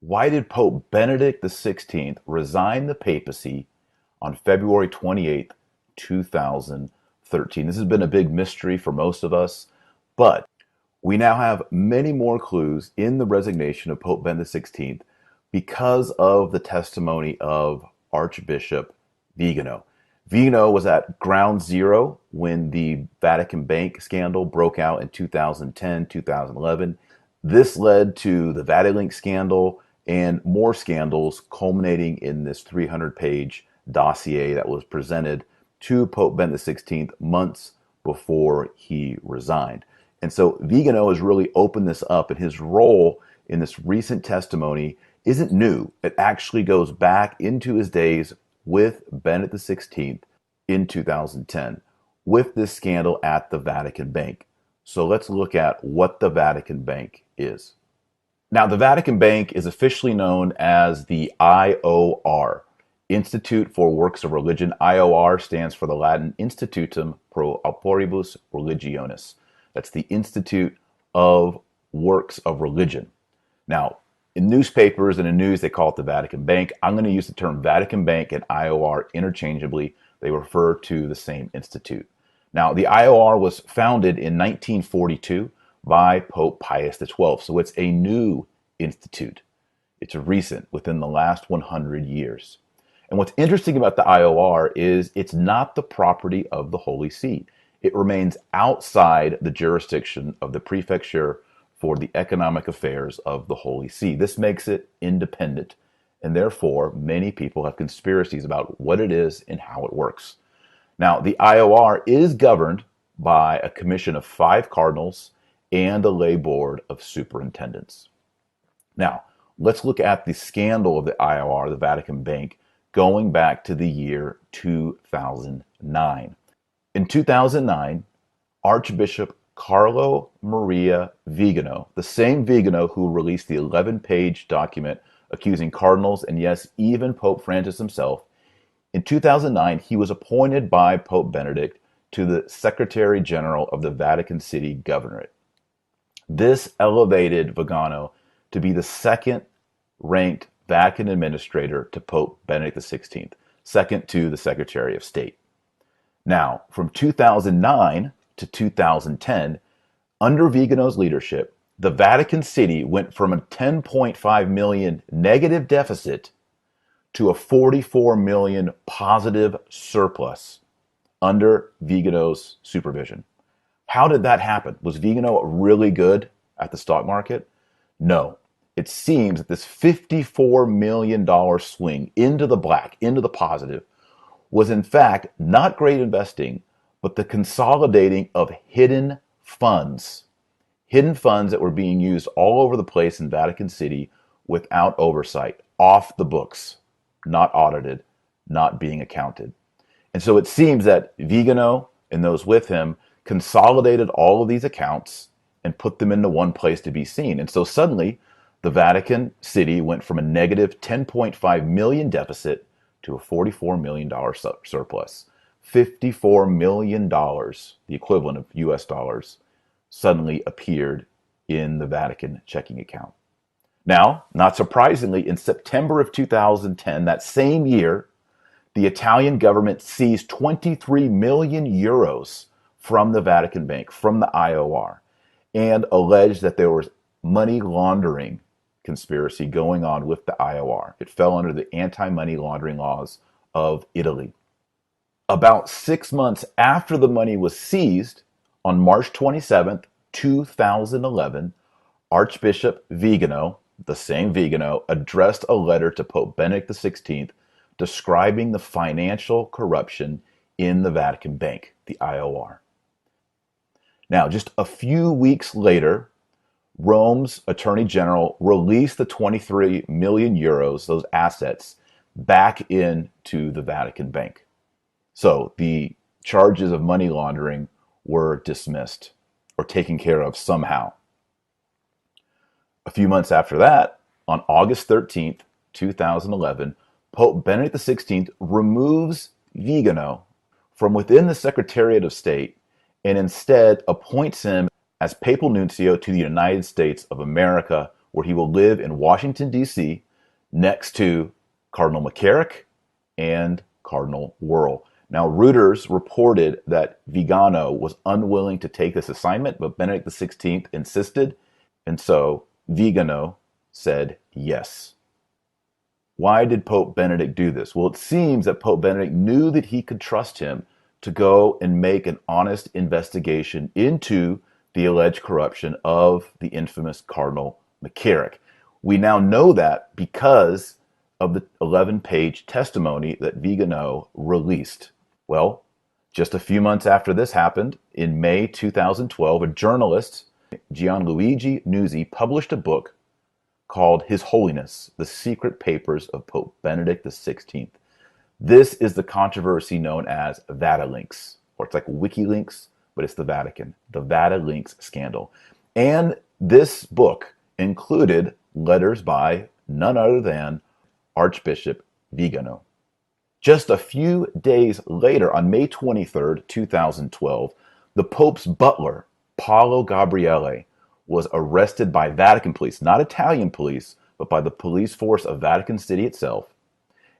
Why did Pope Benedict XVI resign the papacy on February 28th, 2013? This has been a big mystery for most of us, but we now have many more clues in the resignation of Pope Benedict XVI because of the testimony of Archbishop Viganò. Viganò was at ground zero when the Vatican Bank scandal broke out in 2010, 2011. This led to the Vatilink scandal and more scandals culminating in this 300-page dossier that was presented to Pope Benedict XVI months before he resigned. And so Viganò has really opened this up, and his role in this recent testimony isn't new. It actually goes back into his days with Benedict XVI in 2010 with this scandal at the Vatican Bank. So let's look at what the Vatican Bank is. Now, the Vatican Bank is officially known as the IOR, Institute for Works of Religion. IOR stands for the Latin Institutum Pro Operibus Religionis. That's the Institute of Works of Religion. Now, in newspapers and in news, they call it the Vatican Bank. I'm going to use the term Vatican Bank and IOR interchangeably. They refer to the same institute. Now, the IOR was founded in 1942 by Pope Pius XII, so it's a new institute. It's recent, within the last 100 years. And what's interesting about the IOR is it's not the property of the Holy See. It remains outside the jurisdiction of the Prefecture for the Economic Affairs of the Holy See. This makes it independent, and therefore many people have conspiracies about what it is and how it works. Now, the IOR is governed by a commission of 5 cardinals and a lay board of superintendents. Now, let's look at the scandal of the IOR, the Vatican Bank, going back to the year 2009. In 2009, Archbishop Carlo Maria Viganò, the same Viganò who released the 11-page document accusing cardinals and, yes, even Pope Francis himself, in 2009, he was appointed by Pope Benedict to the Secretary General of the Vatican City Governorate. This elevated Viganò to be the second-ranked Vatican administrator to Pope Benedict XVI, second to the Secretary of State. Now, from 2009 to 2010, under Viganò's leadership, the Vatican City went from a 10.5 million negative deficit to a 44 million positive surplus under Viganò's supervision. How did that happen? Was Viganò really good at the stock market? No. It seems that this $54 million swing into the black, into the positive, was in fact not great investing, but the consolidating of hidden funds that were being used all over the place in Vatican City without oversight, off the books, not audited, not being accounted. And so it seems that Viganò and those with him consolidated all of these accounts and put them into one place to be seen. And so suddenly, the Vatican City went from a negative 10.5 million deficit to a $44 million surplus. $54 million, the equivalent of US dollars, suddenly appeared in the Vatican checking account. Now, not surprisingly, in September of 2010, that same year, the Italian government seized 23 million euros from the Vatican Bank, from the IOR, and alleged that there was money laundering conspiracy going on with the IOR. It fell under the anti-money laundering laws of Italy. About 6 months after the money was seized, on March 27th, 2011, Archbishop Viganò, the same Viganò, addressed a letter to Pope Benedict XVI describing the financial corruption in the Vatican Bank, the IOR. Now, just a few weeks later, Rome's Attorney General released the 23 million euros, those assets, back into the Vatican Bank. So the charges of money laundering were dismissed or taken care of somehow. A few months after that, on August 13th, 2011, Pope Benedict XVI removes Viganò from within the Secretariat of State and instead appoints him as papal nuncio to the United States of America, where he will live in Washington, D.C., next to Cardinal McCarrick and Cardinal Wuerl. Now, Reuters reported that Viganò was unwilling to take this assignment, but Benedict XVI insisted, and so Viganò said yes. Why did Pope Benedict do this? Well, it seems that Pope Benedict knew that he could trust him to go and make an honest investigation into the alleged corruption of the infamous Cardinal McCarrick. We now know that because of the 11-page testimony that Viganò released. Well, just a few months after this happened, in May 2012, a journalist, Gianluigi Nuzzi, published a book called His Holiness, The Secret Papers of Pope Benedict XVI. This is the controversy known as Vatilinks, or it's like WikiLeaks, but it's the Vatican, the Vatilinks scandal. And this book included letters by none other than Archbishop Viganò. Just a few days later, on May 23rd, 2012, the Pope's butler, Paolo Gabriele, was arrested by Vatican police, not Italian police, but by the police force of Vatican City itself.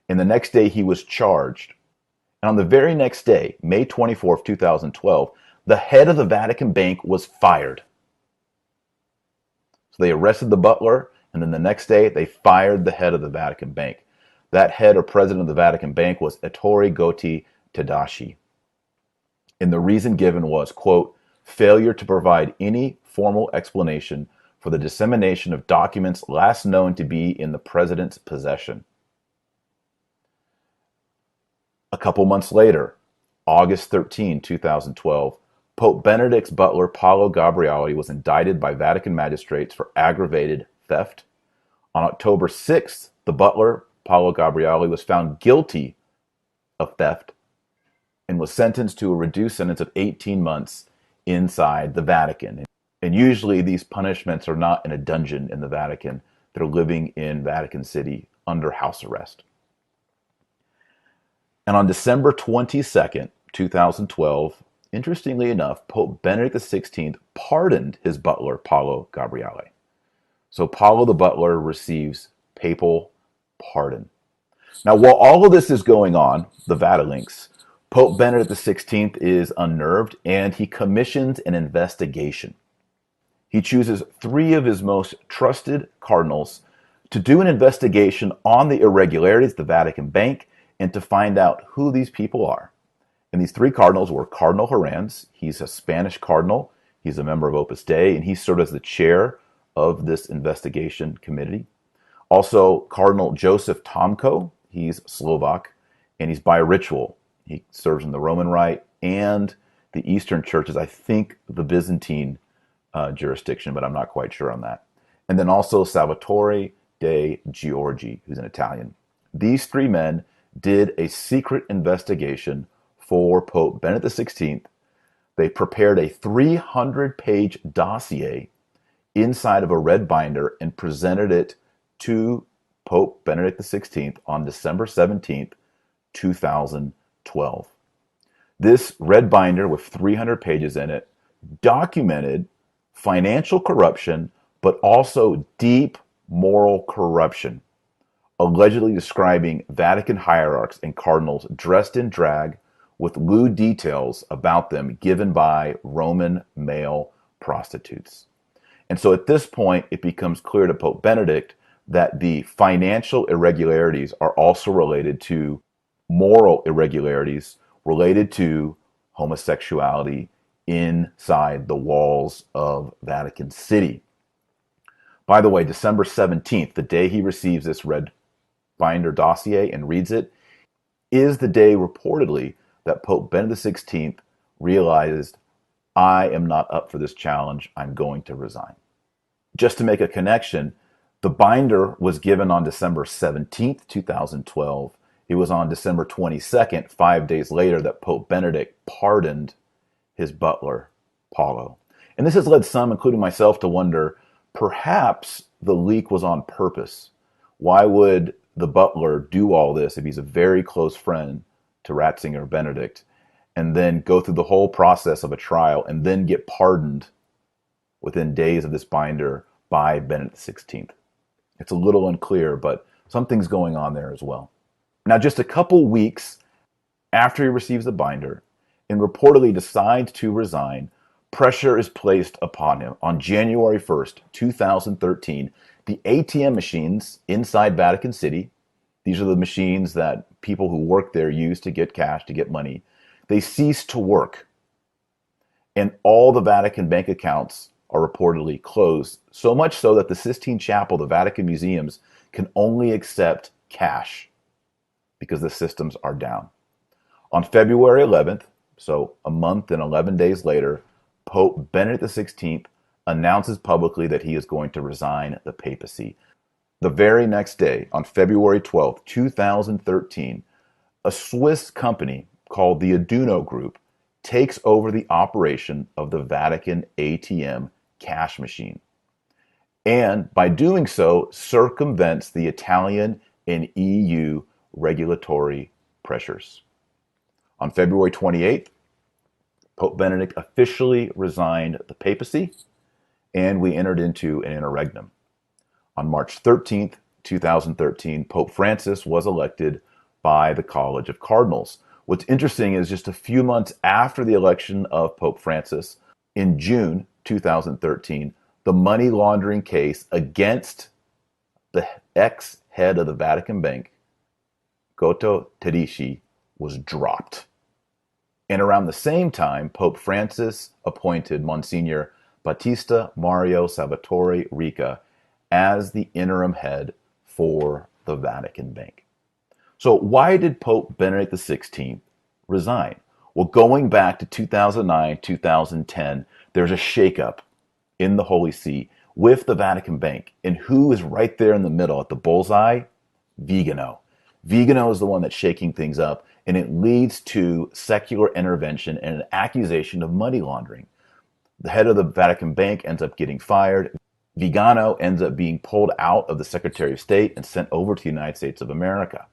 And the next day he was charged. And on the very next day, May 24th, 2012, the head of the Vatican Bank was fired. So they arrested the butler, and then the next day they fired the head of the Vatican Bank. That head or president of the Vatican Bank was Ettore Gotti Tadashi. And the reason given was, quote, failure to provide any formal explanation for the dissemination of documents last known to be in the president's possession. A couple months later, August 13, 2012, Pope Benedict's butler Paolo Gabriele was indicted by Vatican magistrates for aggravated theft. On October 6th, the butler, Paolo Gabriele, was found guilty of theft and was sentenced to a reduced sentence of 18 months inside the Vatican. And usually these punishments are not in a dungeon in the Vatican. They're living in Vatican City under house arrest. And on December 22nd, 2012, interestingly enough, Pope Benedict XVI pardoned his butler, Paolo Gabriele. So Paolo the butler receives papal pardon. Now, while all of this is going on, the Vatilinks, Pope Benedict XVI is unnerved and he commissions an investigation. He chooses 3 of his most trusted cardinals to do an investigation on the irregularities of the Vatican Bank and to find out who these people are. And these 3 cardinals were Cardinal Herranz. He's a Spanish cardinal. He's a member of Opus Dei, and he served as the chair of this investigation committee. Also, Cardinal Joseph Tomko. He's Slovak, and he's biritual. He serves in the Roman Rite and the Eastern churches, I think the Byzantine jurisdiction, but I'm not quite sure on that. And then also Salvatore de' Giorgi, who's an Italian. These 3 men did a secret investigation for Pope Benedict XVI. They prepared a 300-page dossier inside of a red binder and presented it to Pope Benedict XVI on December 17th, 2012. This red binder with 300 pages in it documented financial corruption, but also deep moral corruption, allegedly describing Vatican hierarchs and cardinals dressed in drag with lewd details about them given by Roman male prostitutes. And so at this point, it becomes clear to Pope Benedict that the financial irregularities are also related to moral irregularities related to homosexuality inside the walls of Vatican City. By the way, December 17th, the day he receives this red binder dossier and reads it, is the day reportedly that Pope Benedict XVI realized, I am not up for this challenge, I'm going to resign. Just to make a connection, the binder was given on December 17th, 2012. It was on December 22nd, 5 days later, that Pope Benedict pardoned his butler, Paolo. And this has led some, including myself, to wonder, perhaps the leak was on purpose. Why would the butler do all this if he's a very close friend to Ratzinger Benedict, and then go through the whole process of a trial and then get pardoned within days of this binder by Benedict XVI. It's a little unclear, but something's going on there as well. Now, just a couple weeks after he receives the binder and reportedly decides to resign, pressure is placed upon him. On January 1st, 2013, the ATM machines inside Vatican City, these are the machines that people who work there use to get cash, to get money, they cease to work. And all the Vatican bank accounts are reportedly closed, so much so that the Sistine Chapel, the Vatican museums, can only accept cash because the systems are down. On February 11th, so a month and 11 days later, Pope Benedict XVI announces publicly that he is going to resign the papacy. The very next day, on February 12th, 2013, a Swiss company called the Introduo Group takes over the operation of the Vatican ATM cash machine, and by doing so circumvents the Italian and EU regulatory pressures. On February 28th, Pope Benedict officially resigned the papacy, and we entered into an interregnum. On March 13th, 2013, Pope Francis was elected by the College of Cardinals. What's interesting is just a few months after the election of Pope Francis, in June 2013, the money laundering case against the ex-head of the Vatican Bank, Goto Tedici, was dropped. And around the same time, Pope Francis appointed Monsignor Battista Mario Salvatore Rica as the interim head for the Vatican Bank. So why did Pope Benedict XVI resign? Well, going back to 2009, 2010, there's a shakeup in the Holy See with the Vatican Bank. And who is right there in the middle at the bullseye? Viganò. Viganò is the one that's shaking things up, and it leads to secular intervention and an accusation of money laundering. The head of the Vatican Bank ends up getting fired. Viganò ends up being pulled out of the Secretary of State and sent over to the United States of America.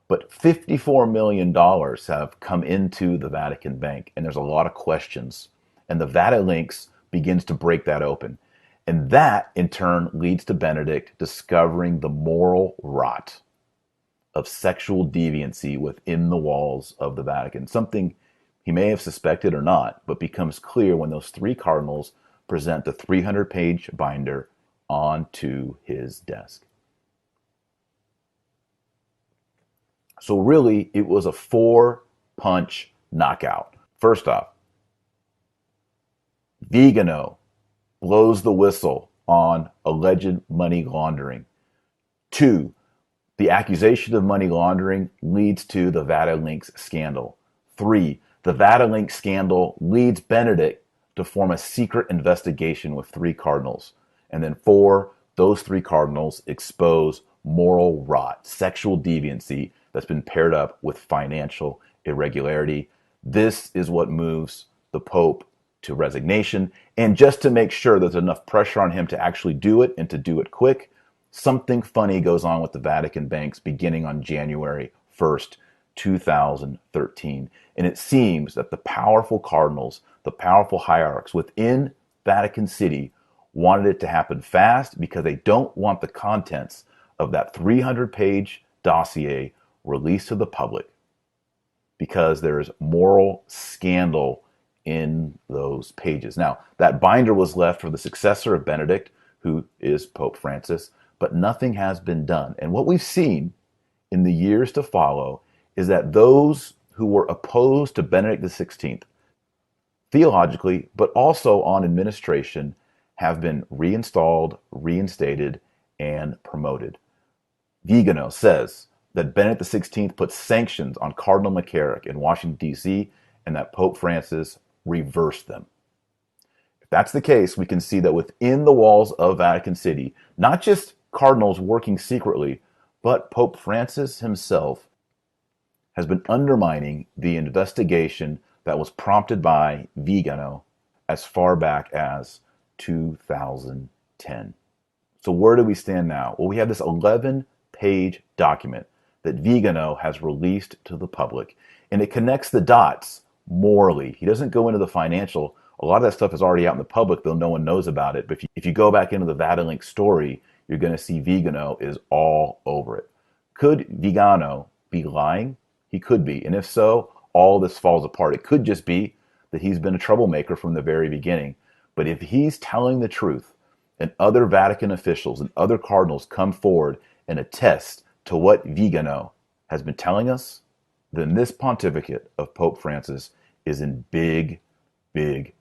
But $54 million have come into the Vatican Bank, and there's a lot of questions. And the Vatilinks begins to break that open. And that, in turn, leads to Benedict discovering the moral rot of sexual deviancy within the walls of the Vatican, something he may have suspected or not, but becomes clear when those three cardinals present the 300-page binder onto his desk. So really, it was a four-punch knockout. First off, Viganò blows the whistle on alleged money laundering. 2, the accusation of money laundering leads to the Vatilinks scandal. 3, the Vatilink scandal leads Benedict to form a secret investigation with 3 cardinals. And then 4, those 3 cardinals expose moral rot, sexual deviancy that's been paired up with financial irregularity. This is what moves the Pope to resignation. And just to make sure there's enough pressure on him to actually do it and to do it quick, something funny goes on with the Vatican banks beginning on January 1st, 2013. And it seems that the powerful cardinals, the powerful hierarchs within Vatican City wanted it to happen fast because they don't want the contents of that 300-page dossier released to the public, because there is moral scandal in those pages. Now, that binder was left for the successor of Benedict, who is Pope Francis, but nothing has been done. And what we've seen in the years to follow is that those who were opposed to Benedict XVI, theologically, but also on administration, have been reinstalled, reinstated, and promoted. Viganò says that Benedict XVI put sanctions on Cardinal McCarrick in Washington, D.C., and that Pope Francis reversed them. If that's the case, we can see that within the walls of Vatican City, not just cardinals working secretly, but Pope Francis himself has been undermining the investigation that was prompted by Viganò as far back as 2010. So where do we stand now? Well, we have this 11-page document that Viganò has released to the public, and it connects the dots morally. He doesn't go into the financial, A lot of that stuff is already out in the public, though no one knows about it. But if you go back into the Vatican story, you're going to see Viganò is all over it. Could Viganò be lying? He could be. And if so, all this falls apart. It could just be that he's been a troublemaker from the very beginning. But if he's telling the truth, and other Vatican officials and other cardinals come forward and attest to what Viganò has been telling us, then this pontificate of Pope Francis is in big, big